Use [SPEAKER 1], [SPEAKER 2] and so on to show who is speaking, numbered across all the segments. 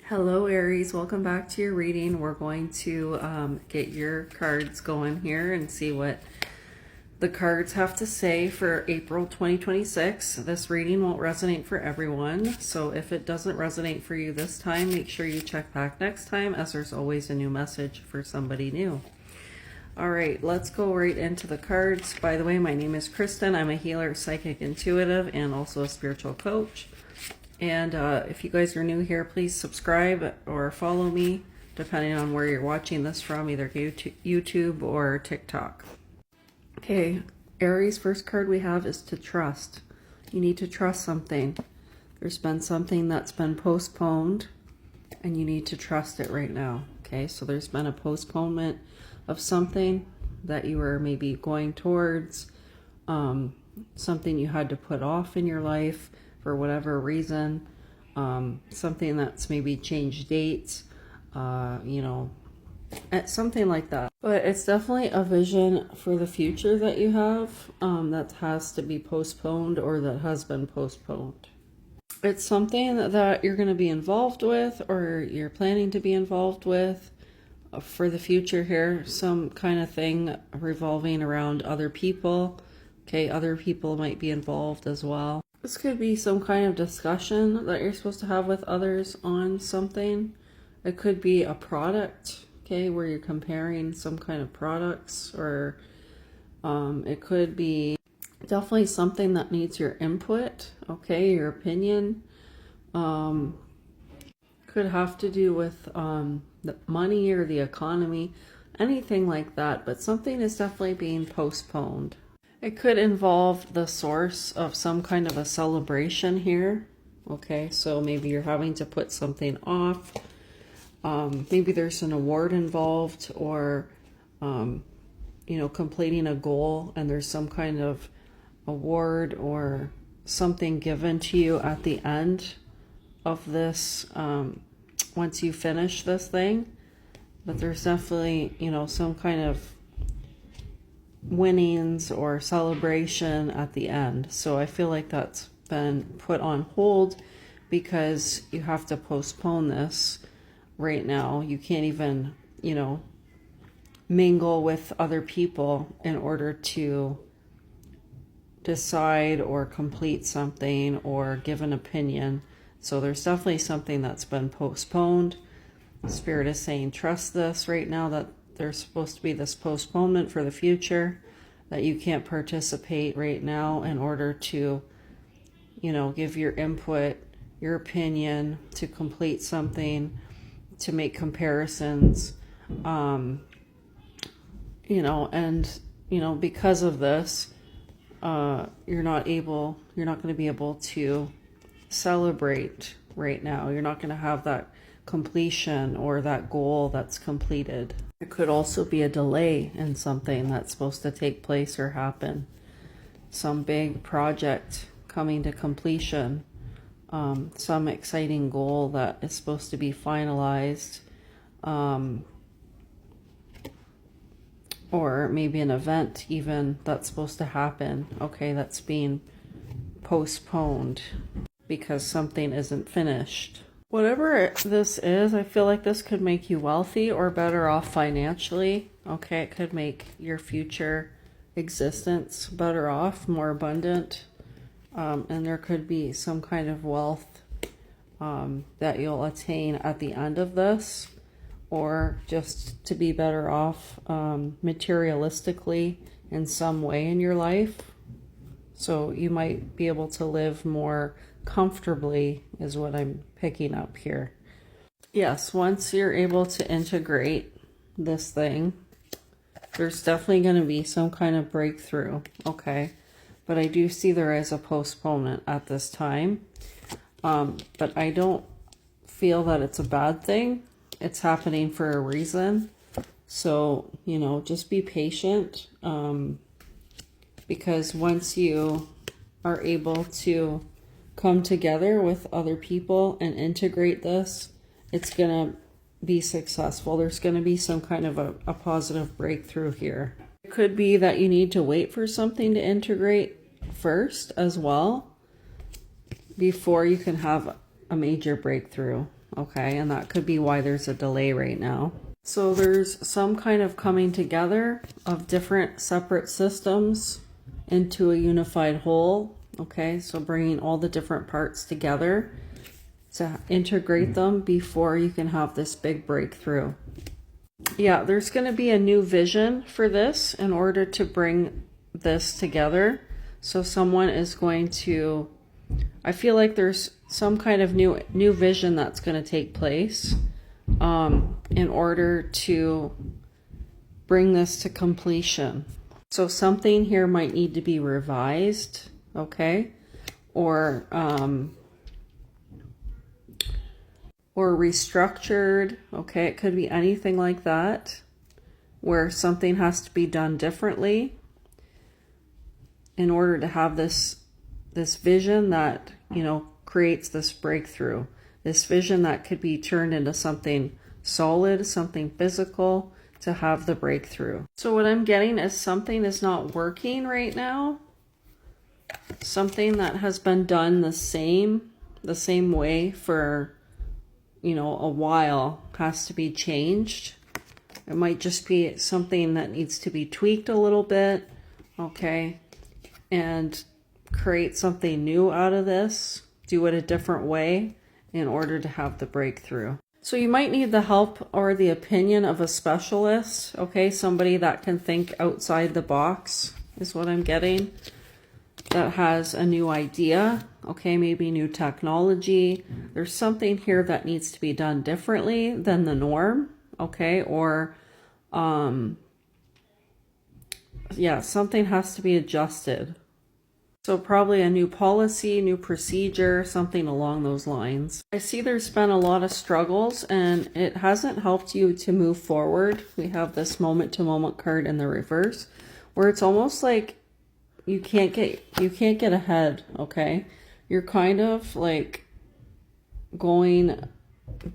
[SPEAKER 1] Hello Aries, welcome back to your reading. We're going to get your cards going here and see what the cards have to say for April 2026. This reading won't resonate for everyone, so if it doesn't resonate for you this time, make sure you check back next time, as there's always a new message for somebody new. All right, let's go right into the cards. By the way, my name is Kristen. I'm a healer, psychic, intuitive, and also a spiritual coach. And if you guys are new here, please subscribe or follow me, depending on where you're watching this from, either YouTube or TikTok. Okay, Aries, first card we have is to trust. You need to trust something. There's been something that's been postponed, and you need to trust it right now. Okay, so there's been a postponement of something that you were maybe going towards, something you had to put off in your life for whatever reason, something that's maybe changed dates, something like that. But it's definitely a vision for the future that you have that has to be postponed or that has been postponed. It's something that you're going to be involved with or you're planning to be involved with for the future here. Some kind of thing revolving around other people. Okay, other people might be involved as well. This could be some kind of discussion that you're supposed to have with others on something. It could be a product, okay, where you're comparing some kind of products, or it could be definitely something that needs your input, okay, your opinion. Could have to do with the money or the economy, anything like that, but something is definitely being postponed. It could involve the source of some kind of a celebration here. Okay, so maybe you're having to put something off. Maybe there's an award involved, or, completing a goal, and there's some kind of award or something given to you at the end of this, once you finish this thing. But there's definitely, some kind of winnings or celebration at the end. So I feel like that's been put on hold because you have to postpone this right now. You can't even, mingle with other people in order to decide or complete something or give an opinion. So there's definitely something that's been postponed. Spirit is saying trust this right now, that there's supposed to be this postponement for the future, that you can't participate right now in order to, give your input, your opinion, to complete something, to make comparisons, because of this, you're not going to be able to celebrate right now. You're not going to have that completion or that goal that's completed. It could also be a delay in something that's supposed to take place or happen. Some big project coming to completion. Some exciting goal that is supposed to be finalized. Or maybe an event even that's supposed to happen. Okay, that's being postponed because something isn't finished. Whatever this is, I feel like this could make you wealthy or better off financially. Okay, it could make your future existence better off, more abundant. And there could be some kind of wealth that you'll attain at the end of this, or just to be better off materialistically in some way in your life. So you might be able to live more comfortably, is what I'm picking up here. Yes, once you're able to integrate this thing, there's definitely going to be some kind of breakthrough, okay? But I do see there is a postponement at this time. But I don't feel that it's a bad thing. It's happening for a reason. So, just be patient. Because once you are able to come together with other people and integrate this, it's going to be successful. There's going to be some kind of a positive breakthrough here. It could be that you need to wait for something to integrate first as well before you can have a major breakthrough. okay? And that could be why there's a delay right now. So there's some kind of coming together of different separate systems into a unified whole, okay? So bringing all the different parts together to integrate them before you can have this big breakthrough. Yeah, there's going to be a new vision for this in order to bring this together. So someone is going to, I feel like there's some kind of new vision that's going to take place in order to bring this to completion. So something here might need to be revised, okay? Or restructured, okay? It could be anything like that, where something has to be done differently in order to have this vision that, you know, creates this breakthrough. This vision that could be turned into something solid, something physical to have the breakthrough. So what I'm getting is something is not working right now. Something that has been done the same way for, you know, a while has to be changed. It might just be something that needs to be tweaked a little bit, okay? And create something new out of this, do it a different way in order to have the breakthrough. So you might need the help or the opinion of a specialist, okay? Somebody that can think outside the box is what I'm getting, that has a new idea, okay? Maybe new technology. There's something here that needs to be done differently than the norm, okay? Or, yeah, something has to be adjusted. So probably a new policy, new procedure, something along those lines. I see there's been a lot of struggles and it hasn't helped you to move forward. We have this moment-to-moment card in the reverse where it's almost like you can't get ahead, okay? You're kind of like going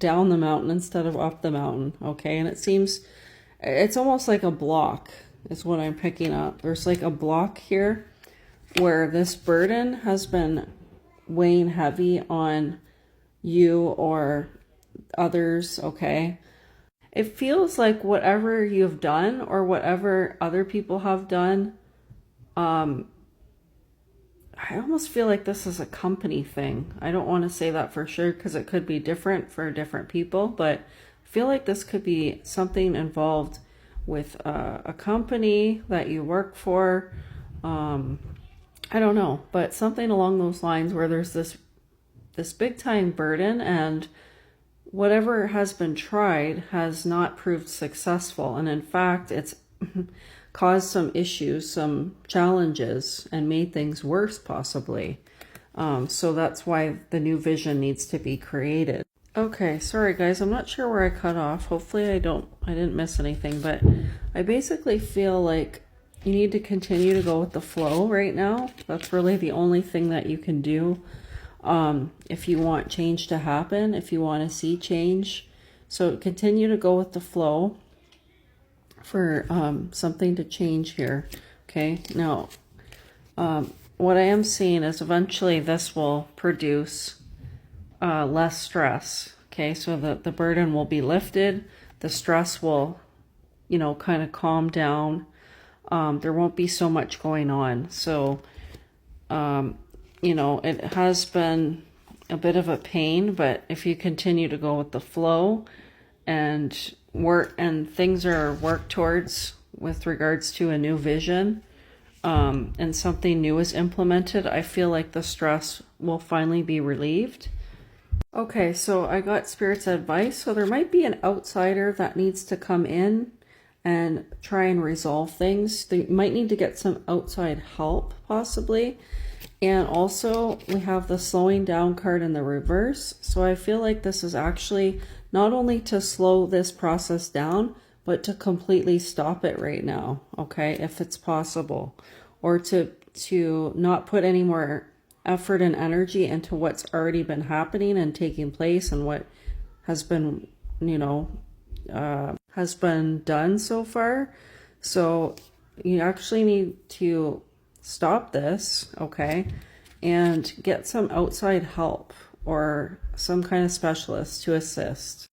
[SPEAKER 1] down the mountain instead of up the mountain, okay? And it's almost like a block is what I'm picking up. There's like a block here where this burden has been weighing heavy on you or others, okay? It feels like whatever you've done or whatever other people have done, I almost feel like this is a company thing. I don't want to say that for sure because it could be different for different people, but I feel like this could be something involved with a company that you work for. I don't know, but something along those lines where there's this big time burden and whatever has been tried has not proved successful. And in fact, it's caused some issues, some challenges, and made things worse possibly. So that's why the new vision needs to be created. Okay, sorry guys, I'm not sure where I cut off. Hopefully I didn't miss anything, but I basically feel like you need to continue to go with the flow right now. That's really the only thing that you can do if you want change to happen, if you want to see change. So continue to go with the flow for something to change here. Okay, now what I am seeing is eventually this will produce less stress. Okay, so the burden will be lifted. The stress will, you know, kind of calm down. There won't be so much going on. So, you know, it has been a bit of a pain, but if you continue to go with the flow and things are worked towards with regards to a new vision, and something new is implemented, I feel like the stress will finally be relieved. Okay, so I got Spirit's advice. So there might be an outsider that needs to come in and try and resolve things. They might need to get some outside help possibly. And also we have the slowing down card in the reverse. So I feel like this is actually not only to slow this process down, but to completely stop it right now, okay, if it's possible. Or to not put any more effort and energy into what's already been happening and taking place and what has been, you know, has been done so far. So you actually need to stop this, okay, and get some outside help, or some kind of specialist to assist.